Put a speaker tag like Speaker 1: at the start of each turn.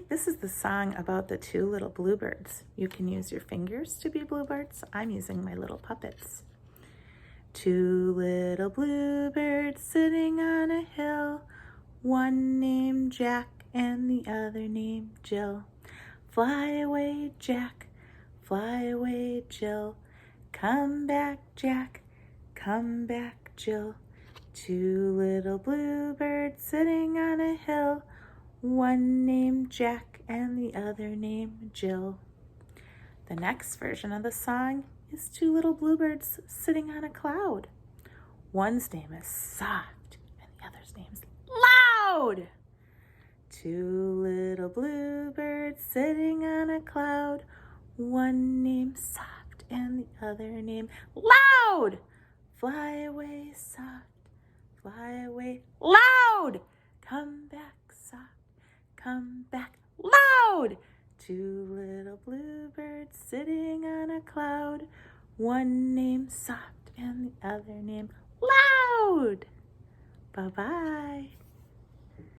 Speaker 1: This is the song about the two little bluebirds. You can use your fingers to be bluebirds. I'm using my little puppets. Two little bluebirds sitting on a hill, one named Jack and the other named Jill. Fly away, Jack, fly away, Jill. Come back, Jack, come back, Jill. Two little bluebirds sitting on a hill, one named Jack and the other named Jill. The next version of the song is two little bluebirds sitting on a cloud. One's name is Soft and the other's name's Loud. Two little bluebirds sitting on a cloud, one named Soft and the other named Loud. Fly away, Soft, fly away, Loud. Come back, Soft, come back, Loud. Two little bluebirds sitting on a cloud, one named Soft and the other named Loud. Bye-bye.